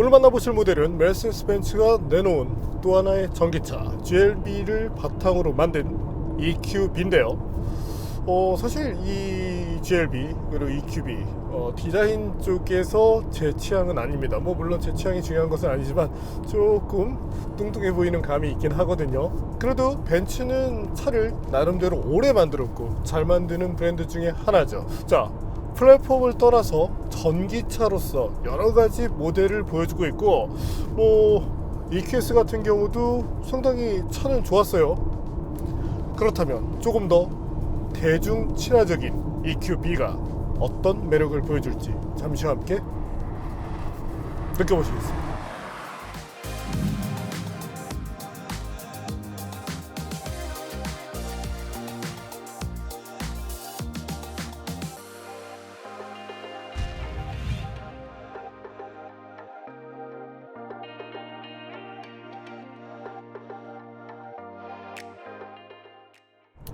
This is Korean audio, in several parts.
오늘 만나보실 모델은 메르세데스 벤츠가 내놓은 또 하나의 전기차 GLB를 바탕으로 만든 EQB인데요. 사실 이 GLB 그리고 EQB 디자인 쪽에서 제 취향은 아닙니다. 물론 제 취향이 중요한 것은 아니지만 조금 뚱뚱해 보이는 감이 있긴 하거든요. 그래도 벤츠는 차를 나름대로 오래 만들었고 잘 만드는 브랜드 중에 하나죠. 자, 플랫폼을 떠나서 전기차로서 여러가지 모델을 보여주고 있고 EQS 같은 경우도 상당히 차는 좋았어요. 그렇다면 조금 더 대중 친화적인 EQB가 어떤 매력을 보여줄지 잠시와 함께 느껴보시겠습니다.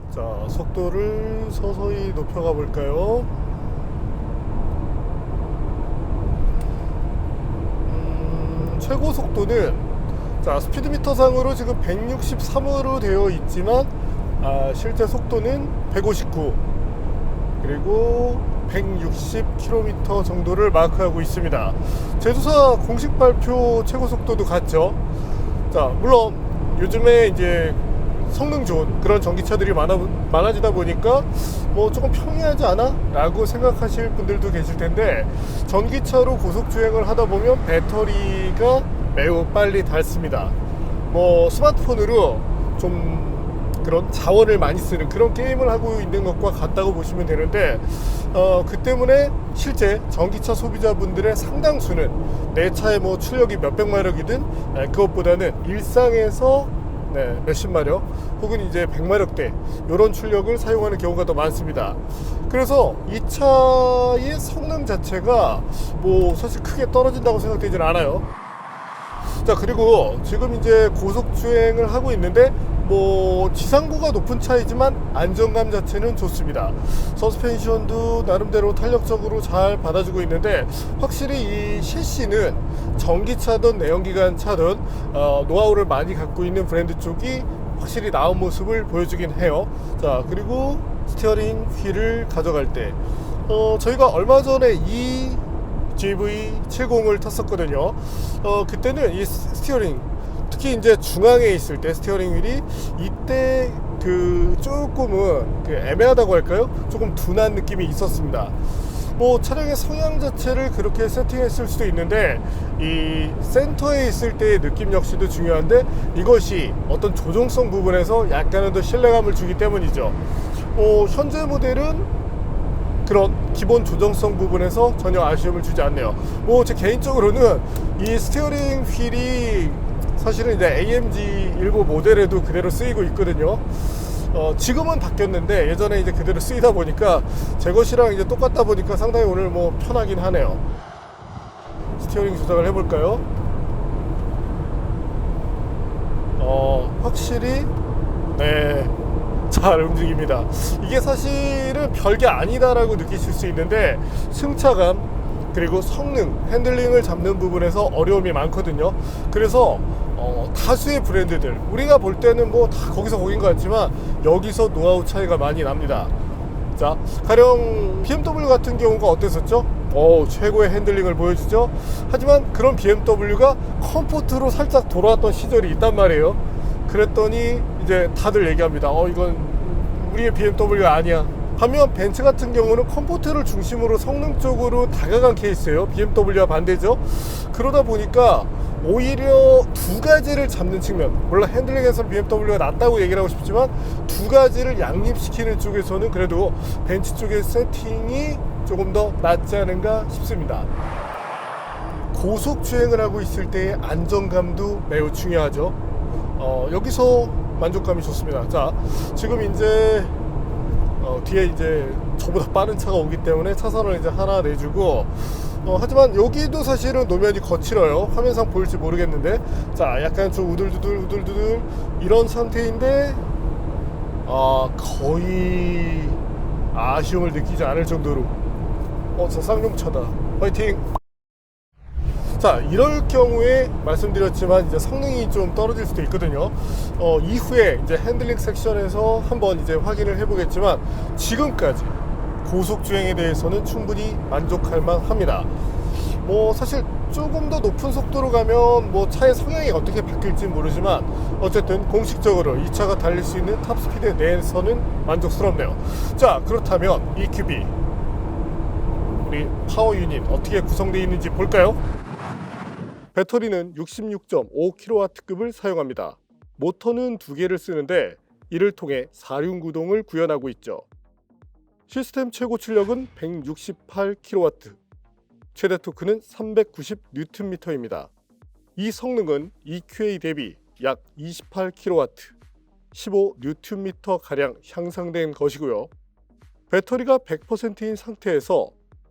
자, 속도를 서서히 높여가 볼까요? 최고 속도는 자, 스피드미터 상으로 지금 163으로 되어 있지만 실제 속도는 159 그리고 160km 정도를 마크하고 있습니다. 제조사 공식 발표 최고 속도도 같죠. 자, 물론 요즘에 이제 성능 좋은 그런 전기차들이 많아지다 보니까 조금 평이하지 않아? 라고 생각하실 분들도 계실 텐데, 전기차로 고속주행을 하다 보면 배터리가 매우 빨리 닳습니다. 스마트폰으로 좀 그런 자원을 많이 쓰는 그런 게임을 하고 있는 것과 같다고 보시면 되는데, 그 때문에 실제 전기차 소비자분들의 상당수는 내 차의 출력이 몇백마력이든 그것보다는 일상에서 몇십 마력 혹은 이제 100마력대 이런 출력을 사용하는 경우가 더 많습니다. 그래서 이 차의 성능 자체가 사실 크게 떨어진다고 생각되지는 않아요. 자, 그리고 지금 이제 고속주행을 하고 있는데 지상고가 높은 차이지만 안정감 자체는 좋습니다. 서스펜션도 나름대로 탄력적으로 잘 받아주고 있는데, 확실히 이 셰시는 전기차든 내연기관 차든 노하우를 많이 갖고 있는 브랜드 쪽이 확실히 나은 모습을 보여주긴 해요. 자, 그리고 스티어링 휠을 가져갈 때 저희가 얼마 전에 이 GV70을 탔었거든요. 그때는 이 스티어링, 특히 이제 중앙에 있을 때 스티어링 휠이 이때 조금은 애매하다고 할까요? 조금 둔한 느낌이 있었습니다. 차량의 성향 자체를 그렇게 세팅했을 수도 있는데, 이 센터에 있을 때의 느낌 역시도 중요한데, 이것이 어떤 조종성 부분에서 약간은 더 신뢰감을 주기 때문이죠. 현재 모델은 그런 기본 조정성 부분에서 전혀 아쉬움을 주지 않네요. 제 개인적으로는 이 스티어링 휠이 사실은 이제 AMG 일부 모델에도 그대로 쓰이고 있거든요. 지금은 바뀌었는데 예전에 이제 그대로 쓰이다 보니까 제 것이랑 이제 똑같다 보니까 상당히 오늘 편하긴 하네요. 스티어링 조작을 해볼까요? 확실히 잘 움직입니다. 이게 사실은 별게 아니다라고 느끼실 수 있는데, 승차감 그리고 성능, 핸들링을 잡는 부분에서 어려움이 많거든요. 그래서 다수의 브랜드들 우리가 볼 때는 다 거기서 거긴 것 같지만 여기서 노하우 차이가 많이 납니다. 자, 가령 BMW 같은 경우가 어땠었죠? 최고의 핸들링을 보여주죠. 하지만 그런 BMW가 컴포트로 살짝 돌아왔던 시절이 있단 말이에요. 그랬더니 이제 다들 얘기합니다. 이건 우리의 BMW가 아니야. 반면 벤츠 같은 경우는 컴포트를 중심으로 성능 쪽으로 다가간 케이스예요. BMW와 반대죠. 그러다 보니까 오히려 두 가지를 잡는 측면, 물론 핸들링에서는 BMW가 낫다고 얘기를 하고 싶지만 두 가지를 양립시키는 쪽에서는 그래도 벤츠 쪽의 세팅이 조금 더 낫지 않은가 싶습니다. 고속 주행을 하고 있을 때의 안정감도 매우 중요하죠. 여기서 만족감이 좋습니다. 자, 지금 이제 뒤에 이제 저보다 빠른 차가 오기 때문에 차선을 이제 하나 내주고, 하지만 여기도 사실은 노면이 거칠어요. 화면상 보일지 모르겠는데, 자, 약간 좀 우들두들 이런 상태인데 거의 아쉬움을 느끼지 않을 정도로 저 쌍용차다, 화이팅! 자, 이럴 경우에 말씀드렸지만 이제 성능이 좀 떨어질 수도 있거든요. 이후에 이제 핸들링 섹션에서 한번 이제 확인을 해보겠지만 지금까지 고속 주행에 대해서는 충분히 만족할 만합니다. 뭐 사실 조금 더 높은 속도로 가면 뭐 차의 성향이 어떻게 바뀔지 모르지만 어쨌든 공식적으로 이 차가 달릴 수 있는 탑스피드 내에서는 만족스럽네요. 자, 그렇다면 EQB 우리 파워 유닛 어떻게 구성되어 있는지 볼까요? 배터리는 66.5kW급을 사용합니다. 모터는 2개를 쓰는데 이를 통해 4륜 구동을 구현하고 있죠. 시스템 최고 출력은 168kW, 최대 토크는 390Nm입니다. 이 성능은 EQA 대비 약 28kW, 15Nm 향상된 것이고요. 배터리가 100%인 상태에서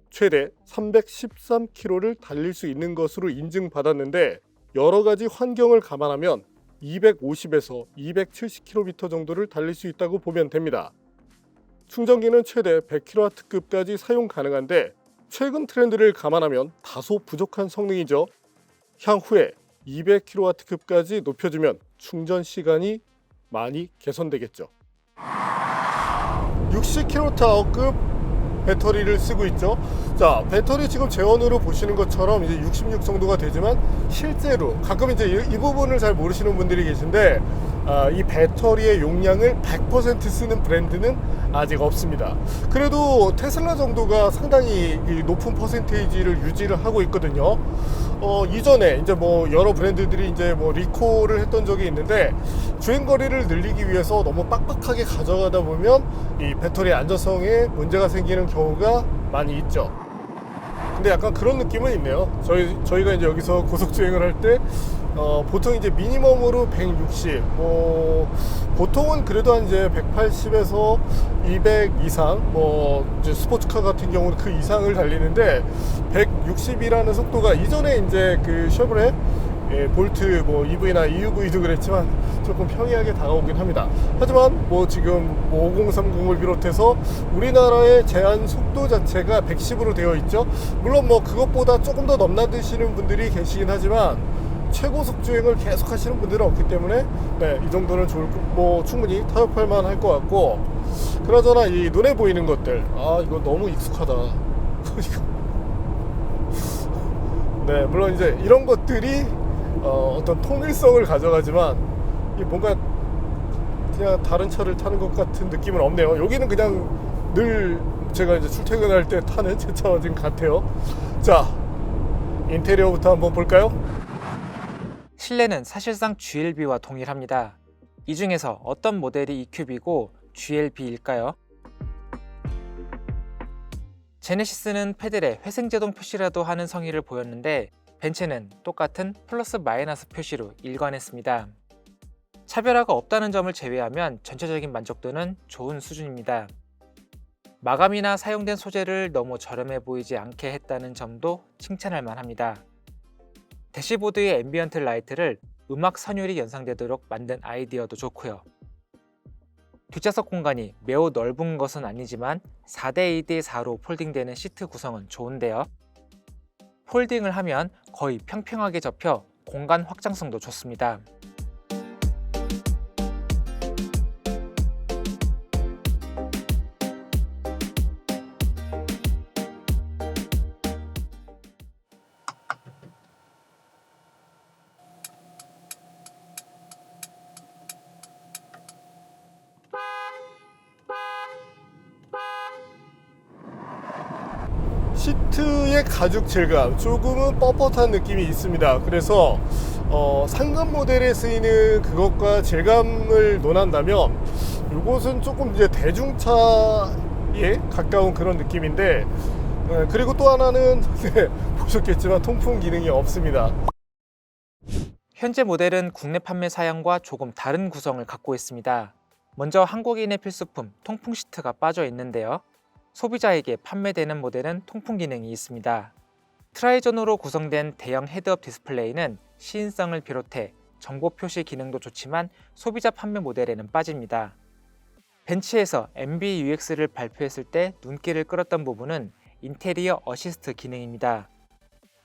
최대 313km를 달릴 수 있는 것으로 인증받았는데 여러가지 환경을 감안하면 250에서 270km 정도를 달릴 수 있다고 보면 됩니다. 충전기는 최대 100kW급까지 사용 가능한데 최근 트렌드를 감안하면 다소 부족한 성능이죠. 향후에 200kW급까지 높여주면 충전 시간이 많이 개선되겠죠. 60kWh급 배터리를 쓰고 있죠. 자, 배터리 지금 제원으로 보시는 것처럼 이제 66 정도가 되지만 실제로 가끔 이제 이 부분을 잘 모르시는 분들이 계신데 이 배터리의 용량을 100% 쓰는 브랜드는 아직 없습니다. 그래도 테슬라 정도가 상당히 높은 퍼센테이지를 유지를 하고 있거든요. 이전에 이제 뭐 여러 브랜드들이 이제 뭐 리콜을 했던 적이 있는데 주행 거리를 늘리기 위해서 너무 빡빡하게 가져가다 보면 이 배터리 안전성에 문제가 생기는 경우가 많이 있죠. 근데 약간 그런 느낌은 있네요. 저희가 이제 여기서 고속 주행을 할 때 보통 이제 미니멈으로 160, 보통은 그래도 한 이제 180에서 200 이상, 이제 스포츠카 같은 경우는 그 이상을 달리는데 160이라는 속도가 이전에 이제 그 쉐보레 볼트 EV나 EUV도 그랬지만 조금 평이하게 다가오긴 합니다. 하지만 지금 5030을 비롯해서 우리나라의 제한 속도 자체가 110으로 되어 있죠. 물론 그것보다 조금 더 넘나드시는 분들이 계시긴 하지만 최고속 주행을 계속 하시는 분들은 없기 때문에 이 정도는 충분히 타협할 만할 것 같고, 그나저나 이 눈에 보이는 것들 이거 너무 익숙하다. 네, 물론 이제 이런 것들이 어떤 통일성을 가져가지만 이게 뭔가 그냥 다른 차를 타는 것 같은 느낌은 없네요. 여기는 그냥 늘 제가 이제 출퇴근할 때 타는 제 차와 지금 같아요. 자, 인테리어부터 한번 볼까요? 실내는 사실상 GLB와 동일합니다. 이 중에서 어떤 모델이 EQB고 GLB일까요? 제네시스는 패들에 회생제동 표시라도 하는 성의를 보였는데 벤츠는 똑같은 플러스 마이너스 표시로 일관했습니다. 차별화가 없다는 점을 제외하면 전체적인 만족도는 좋은 수준입니다. 마감이나 사용된 소재를 너무 저렴해 보이지 않게 했다는 점도 칭찬할 만합니다. 대시보드의 앰비언트 라이트를 음악 선율이 연상되도록 만든 아이디어도 좋고요. 뒷좌석 공간이 매우 넓은 것은 아니지만 4대2대4로 폴딩되는 시트 구성은 좋은데요. 폴딩을 하면 거의 평평하게 접혀 공간 확장성도 좋습니다. 시트의 가죽 질감 조금은 뻣뻣한 느낌이 있습니다. 그래서 상급 모델에 쓰이는 그것과 질감을 논한다면 이것은 조금 이제 대중차에 가까운 그런 느낌인데, 그리고 또 하나는 보셨겠지만 통풍 기능이 없습니다. 현재 모델은 국내 판매 사양과 조금 다른 구성을 갖고 있습니다. 먼저 한국인의 필수품 통풍 시트가 빠져 있는데요. 소비자에게 판매되는 모델은 통풍 기능이 있습니다. 트라이존으로 구성된 대형 헤드업 디스플레이는 시인성을 비롯해 정보 표시 기능도 좋지만 소비자 판매 모델에는 빠집니다. 벤츠에서 MBUX를 발표했을 때 눈길을 끌었던 부분은 인테리어 어시스트 기능입니다.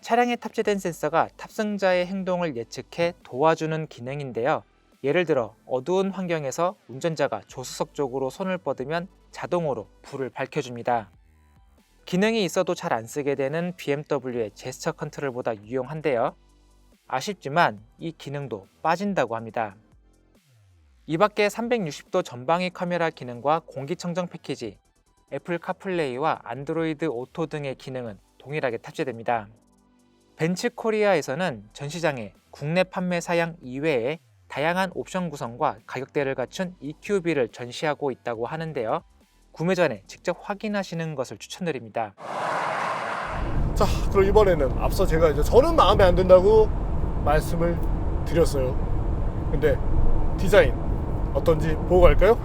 차량에 탑재된 센서가 탑승자의 행동을 예측해 도와주는 기능인데요. 예를 들어 어두운 환경에서 운전자가 조수석 쪽으로 손을 뻗으면 자동으로 불을 밝혀줍니다. 기능이 있어도 잘 안 쓰게 되는 BMW의 제스처 컨트롤보다 유용한데요. 아쉽지만 이 기능도 빠진다고 합니다. 이 밖에 360도 전방위 카메라 기능과 공기청정 패키지, 애플 카플레이와 안드로이드 오토 등의 기능은 동일하게 탑재됩니다. 벤츠 코리아에서는 전 시장에 국내 판매 사양 이외에 다양한 옵션 구성과 가격대를 갖춘 EQB를 전시하고 있다고 하는데요. 구매 전에 직접 확인하시는 것을 추천드립니다. 자, 그럼 이번에는 앞서 제가 이제 저는 마음에 안 든다고 말씀을 드렸어요. 근데 디자인 어떤지 보고 갈까요?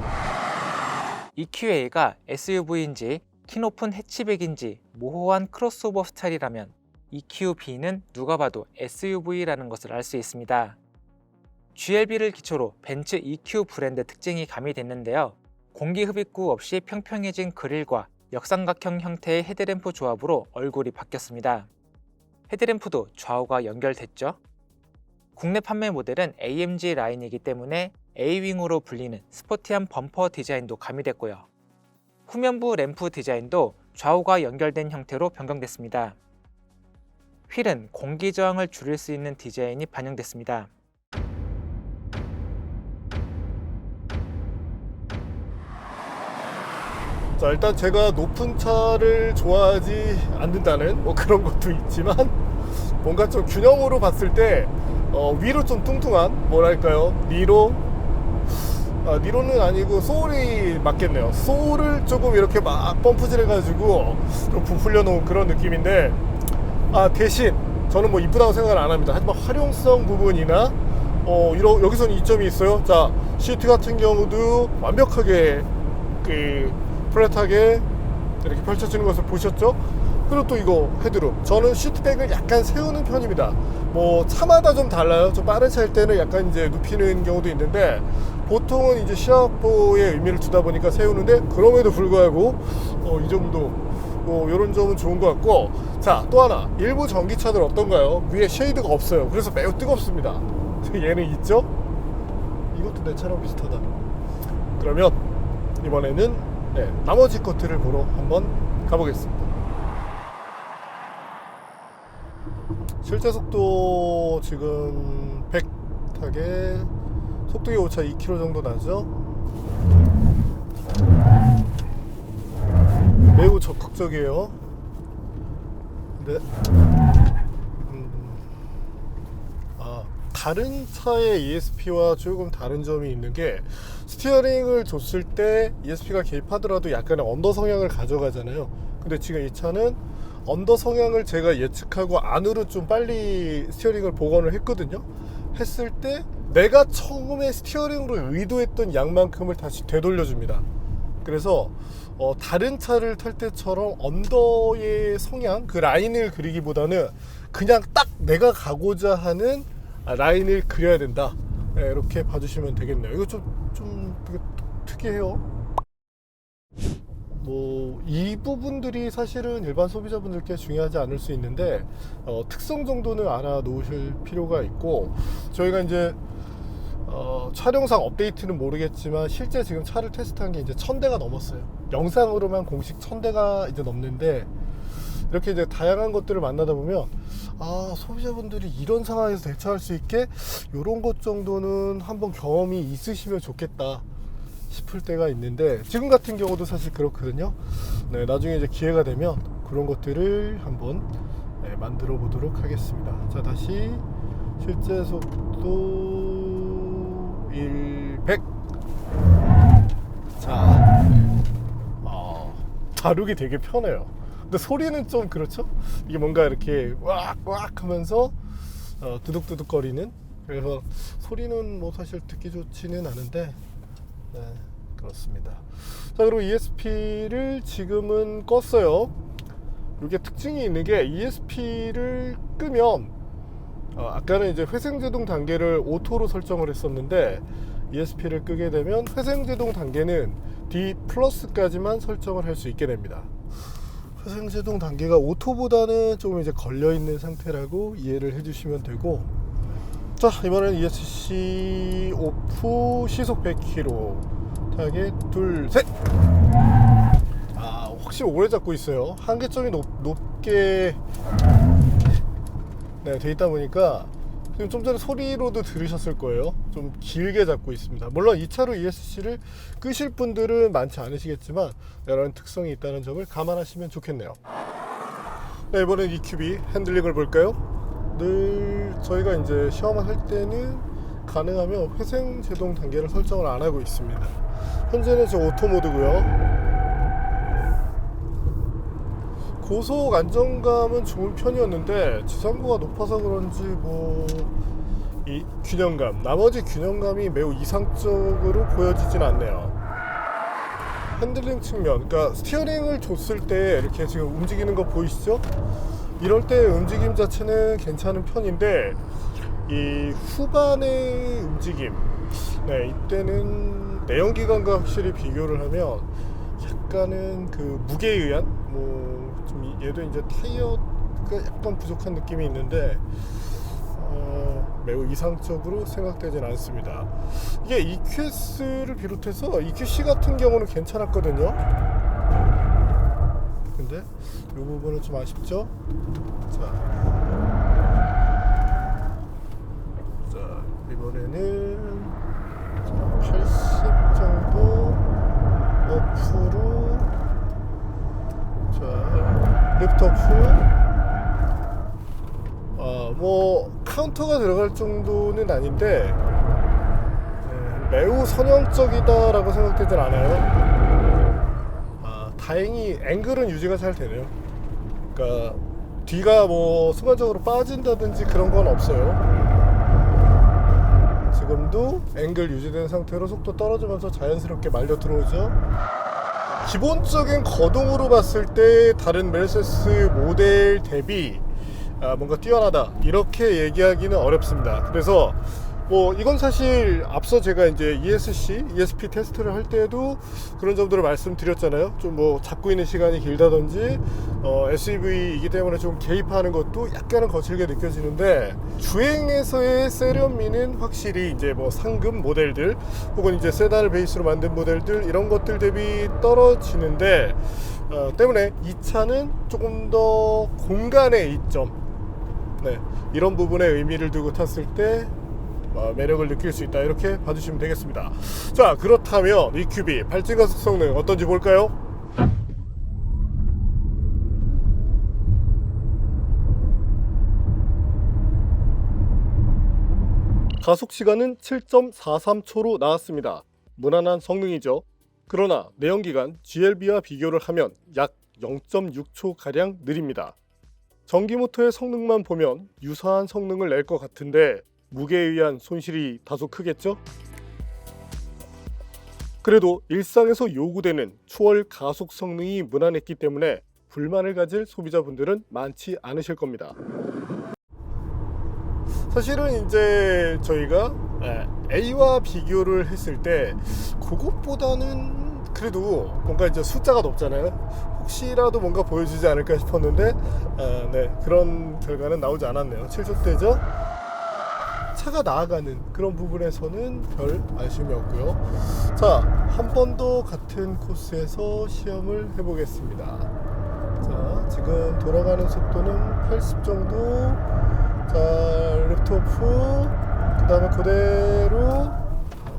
EQA가 SUV인지 키높은 해치백인지 모호한 크로스오버 스타일이라면 EQB는 누가 봐도 SUV라는 것을 알 수 있습니다. GLB를 기초로 벤츠 EQ 브랜드 특징이 가미됐는데요. 공기 흡입구 없이 평평해진 그릴과 역삼각형 형태의 헤드램프 조합으로 얼굴이 바뀌었습니다. 헤드램프도 좌우가 연결됐죠. 국내 판매 모델은 AMG 라인이기 때문에 A윙으로 불리는 스포티한 범퍼 디자인도 가미됐고요. 후면부 램프 디자인도 좌우가 연결된 형태로 변경됐습니다. 휠은 공기 저항을 줄일 수 있는 디자인이 반영됐습니다. 자, 일단 제가 높은 차를 좋아하지 않는다는 뭐 그런 것도 있지만 뭔가 좀 균형으로 봤을 때 위로 좀 뚱뚱한 뭐랄까요, 니로는 아니고 소울이 맞겠네요. 소울을 조금 이렇게 막 펌프질 해가지고 좀 부풀려 놓은 그런 느낌인데, 대신 저는 뭐 이쁘다고 생각을 안 합니다. 하지만 활용성 부분이나 여기서는 이점이 있어요. 자, 시트 같은 경우도 완벽하게 플랫하게 이렇게 펼쳐지는 것을 보셨죠? 그리고 또 이거 헤드룸, 저는 시트백을 약간 세우는 편입니다. 뭐 차마다 좀 달라요. 좀 빠른 차일 때는 약간 이제 눕히는 경우도 있는데 보통은 이제 시야 확보에 의미를 두다 보니까 세우는데, 그럼에도 불구하고 이 정도 이런 점은 좋은 것 같고, 자, 또 하나, 일부 전기차들 어떤가요? 위에 쉐이드가 없어요. 그래서 매우 뜨겁습니다. 얘는 있죠? 이것도 내 차랑 비슷하다. 그러면 이번에는 나머지 것들을 보러 한번 가보겠습니다. 실제 속도 지금 100타게 속도계 오차 2km 정도 나죠. 매우 적극적이에요. 근데 다른 차의 ESP와 조금 다른 점이 있는 게, 스티어링을 줬을 때 ESP가 개입하더라도 약간의 언더 성향을 가져가잖아요. 근데 지금 이 차는 언더 성향을 제가 예측하고 안으로 좀 빨리 스티어링을 복원을 했거든요. 했을 때 내가 처음에 스티어링으로 의도했던 양만큼을 다시 되돌려줍니다. 그래서 다른 차를 탈 때처럼 언더의 성향, 그 라인을 그리기보다는 그냥 딱 내가 가고자 하는 라인을 그려야 된다. 이렇게 봐주시면 되겠네요. 이거 좀 되게 특이해요. 뭐 이 부분들이 사실은 일반 소비자분들께 중요하지 않을 수 있는데 특성 정도는 알아놓으실 필요가 있고, 저희가 이제 촬영상 업데이트는 모르겠지만 실제 지금 차를 테스트한 게 이제 1000대가 넘었어요. 영상으로만 공식 1000대가 이제 넘는데, 이렇게 이제 다양한 것들을 만나다 보면 소비자분들이 이런 상황에서 대처할 수 있게 이런 것 정도는 한번 경험이 있으시면 좋겠다 싶을 때가 있는데, 지금 같은 경우도 사실 그렇거든요. 나중에 이제 기회가 되면 그런 것들을 한번 만들어 보도록 하겠습니다. 자, 다시 실제 속도 100. 자, 다루기 되게 편해요. 근데 소리는 좀 그렇죠? 이게 뭔가 이렇게 왁왁 하면서 두둑두둑 거리는, 그래서 소리는 뭐 사실 듣기 좋지는 않은데, 네, 그렇습니다. 자, 그리고 ESP를 지금은 껐어요. 이게 특징이 있는 게, ESP를 끄면 아까는 이제 회생제동 단계를 오토로 설정을 했었는데, ESP를 끄게 되면 회생제동 단계는 D+까지만 설정을 할 수 있게 됩니다. 회생제동 단계가 오토보다는 조금 이제 걸려있는 상태라고 이해를 해주시면 되고, 자 이번엔 ESC 오프 시속 100km 타겟 둘 셋. 확실히 오래 잡고 있어요. 한계점이 높게 네, 돼 있다 보니까 지금 좀 전에 소리로도 들으셨을 거예요. 좀 길게 잡고 있습니다. 물론 2차로 ESC를 끄실 분들은 많지 않으시겠지만 이런 특성이 있다는 점을 감안하시면 좋겠네요. 네, 이번엔 EQB 핸들링을 볼까요? 늘 저희가 이제 시험을 할 때는 가능하면 회생 제동 단계를 설정을 안 하고 있습니다. 현재는 저 오토 모드고요. 고속 안정감은 좋은 편이었는데 지상고가 높아서 그런지 이 균형감, 나머지 균형감이 매우 이상적으로 보여지진 않네요. 핸들링 측면, 그러니까 스티어링을 줬을 때 이렇게 지금 움직이는 거 보이시죠? 이럴 때 움직임 자체는 괜찮은 편인데 이 후반의 움직임, 네, 이때는 내연기관과 확실히 비교를 하면 약간은 그 무게에 의한 좀 얘도 이제 타이어가 약간 부족한 느낌이 있는데 매우 이상적으로 생각되진 않습니다. 이게 EQS를 비롯해서 EQC 같은 경우는 괜찮았거든요. 근데 이 부분은 좀 아쉽죠? 자 이번에는 80 정도 어프로 랩터프 카운터가 들어갈 정도는 아닌데 매우 선형적이다 라고 생각되진 않아요. 다행히 앵글은 유지가 잘 되네요. 그러니까 뒤가 순간적으로 빠진다든지 그런 건 없어요. 지금도 앵글 유지된 상태로 속도 떨어지면서 자연스럽게 말려 들어오죠. 기본적인 거동으로 봤을 때 다른 메르세스 모델 대비 뭔가 뛰어나다 이렇게 얘기하기는 어렵습니다. 그래서 이건 사실 앞서 제가 이제 ESP 테스트를 할 때도 그런 점들을 말씀드렸잖아요. 좀 잡고 있는 시간이 길다든지 SUV이기 때문에 좀 개입하는 것도 약간은 거칠게 느껴지는데 주행에서의 세련미는 확실히 이제 상급 모델들 혹은 이제 세단을 베이스로 만든 모델들 이런 것들 대비 떨어지는데 때문에 이 차는 조금 더 공간의 이점, 네, 이런 부분에 의미를 두고 탔을 때 매력을 느낄 수 있다 이렇게 봐주시면 되겠습니다. 자 그렇다면 EQB 발진 가속 성능 어떤지 볼까요? 가속 시간은 7.43초로 나왔습니다. 무난한 성능이죠. 그러나 내연기관 GLB와 비교를 하면 약 0.6초 가량 느립니다. 전기 모터의 성능만 보면 유사한 성능을 낼 것 같은데 무게에 의한 손실이 다소 크겠죠? 그래도 일상에서 요구되는 초월 가속 성능이 무난했기 때문에 불만을 가질 소비자분들은 많지 않으실 겁니다. 사실은 이제 저희가 A와 비교를 했을 때 그것보다는 그래도 뭔가 이제 숫자가 높잖아요. 혹시라도 뭔가 보여주지 않을까 싶었는데 네, 그런 결과는 나오지 않았네요. 7초대죠? 차가 나아가는 그런 부분에서는 별 아쉬움이 없고요. 자, 한 번 더 같은 코스에서 시험을 해보겠습니다. 자, 지금 돌아가는 속도는 80 정도. 자, 랩토프 그 다음에 그대로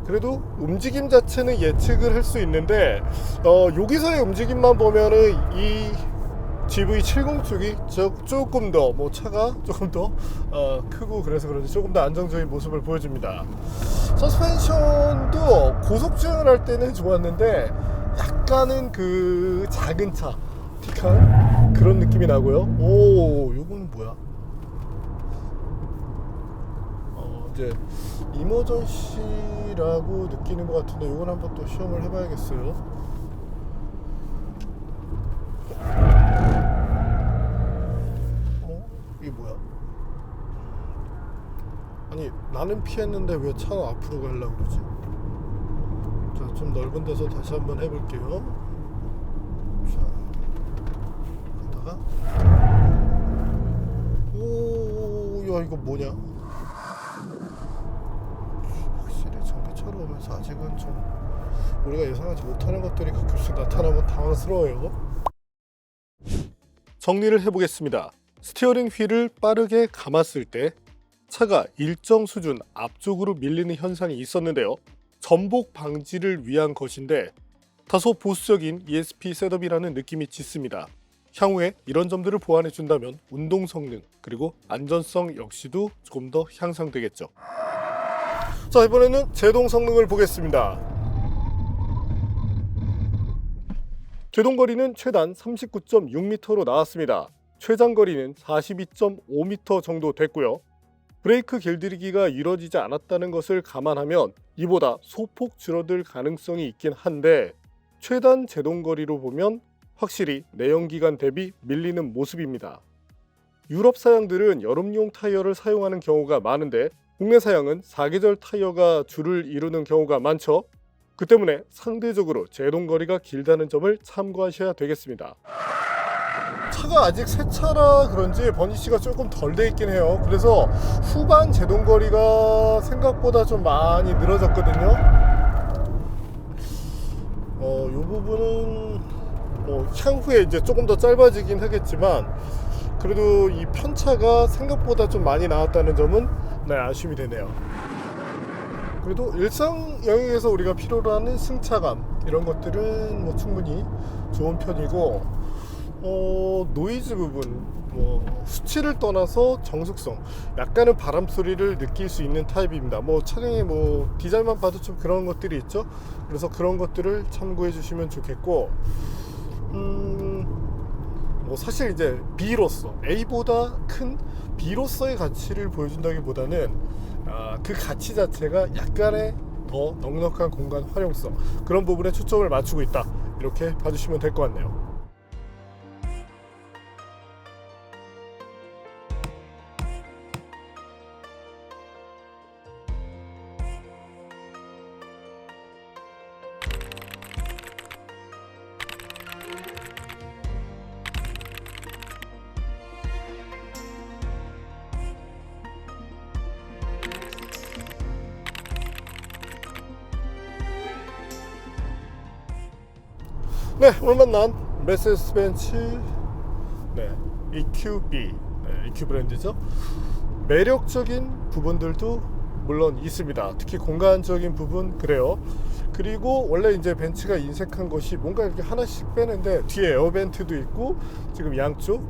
그래도 움직임 자체는 예측을 할 수 있는데 여기서의 움직임만 보면은 이 GV70 쪽이 조금 더 차가 조금 더 크고 그래서 그런지 조금 더 안정적인 모습을 보여줍니다. 서스펜션도 고속 주행을 할 때는 좋았는데 약간은 그 작은 차 틱한 그런 느낌이 나고요. 오, 요거는 뭐야? 이제 이머전시라고 느끼는 것 같은데 요건 한번 또 시험을 해봐야겠어요. 이게 뭐야? 아니 나는 피했는데 왜 차가 앞으로 가려고 그러지? 자, 좀 넓은 데서 다시 한번 해볼게요. 자, 차가. 오, 야 이거 뭐냐? 확실히 전기차로 오면서 아직은 좀 우리가 예상하지 못하는 것들이 가끔씩 나타나면 당황스러워요. 정리를 해보겠습니다. 스티어링 휠을 빠르게 감았을 때 차가 일정 수준 앞쪽으로 밀리는 현상이 있었는데요. 전복 방지를 위한 것인데 다소 보수적인 ESP 셋업이라는 느낌이 짙습니다. 향후에 이런 점들을 보완해 준다면 운동 성능 그리고 안전성 역시도 조금 더 향상되겠죠. 자, 이번에는 제동 성능을 보겠습니다. 제동 거리는 최단 39.6m로 나왔습니다. 최장 거리는 42.5m 정도 됐고요. 브레이크 길들이기가 이루어지지 않았다는 것을 감안하면 이보다 소폭 줄어들 가능성이 있긴 한데 최단 제동 거리로 보면 확실히 내연기관 대비 밀리는 모습입니다. 유럽 사양들은 여름용 타이어를 사용하는 경우가 많은데 국내 사양은 사계절 타이어가 주를 이루는 경우가 많죠. 그 때문에 상대적으로 제동 거리가 길다는 점을 참고하셔야 되겠습니다. 차가 아직 새 차라 그런지 버니시가 조금 덜 돼 있긴 해요. 그래서 후반 제동 거리가 생각보다 좀 많이 늘어졌거든요. 이 부분은 향후에 이제 조금 더 짧아지긴 하겠지만 그래도 이 편차가 생각보다 좀 많이 나왔다는 점은 아쉬움이 되네요. 그래도 일상 영역에서 우리가 필요로 하는 승차감 이런 것들은 충분히 좋은 편이고 노이즈 부분 수치를 떠나서 정숙성 약간은 바람 소리를 느낄 수 있는 타입입니다. 차량의 디자인만 봐도 좀 그런 것들이 있죠. 그래서 그런 것들을 참고해 주시면 좋겠고 사실 이제 B로서 A보다 큰 B로서의 가치를 보여준다기보다는 그 가치 자체가 약간의 더 넉넉한 공간 활용성 그런 부분에 초점을 맞추고 있다 이렇게 봐주시면 될 것 같네요. 네, 오늘 만난 메르세데스 벤츠 EQB EQ 브랜드죠. 매력적인 부분들도 물론 있습니다. 특히 공간적인 부분 그래요. 그리고 원래 이제 벤츠가 인색한 것이 뭔가 이렇게 하나씩 빼는데 뒤에 에어벤트도 있고 지금 양쪽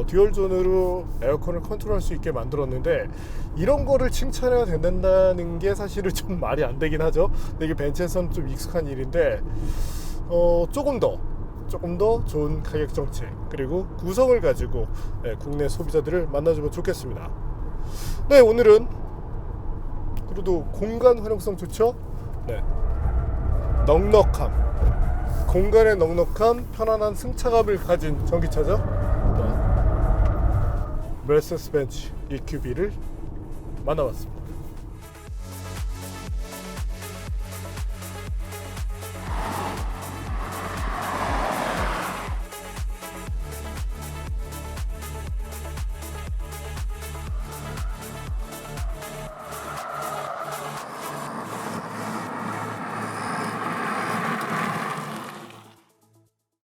듀얼 존으로 에어컨을 컨트롤할 수 있게 만들었는데 이런 거를 칭찬해야 된다는 게 사실은 좀 말이 안 되긴 하죠. 근데 이게 벤츠에서는 좀 익숙한 일인데 조금 더 좋은 가격 정책 그리고 구성을 가지고 국내 소비자들을 만나주면 좋겠습니다. 네, 오늘은 그래도 공간 활용성 좋죠. 넉넉함, 공간의 넉넉함, 편안한 승차감을 가진 전기차죠. 메르세데스 벤츠 EQB를 만나봤습니다.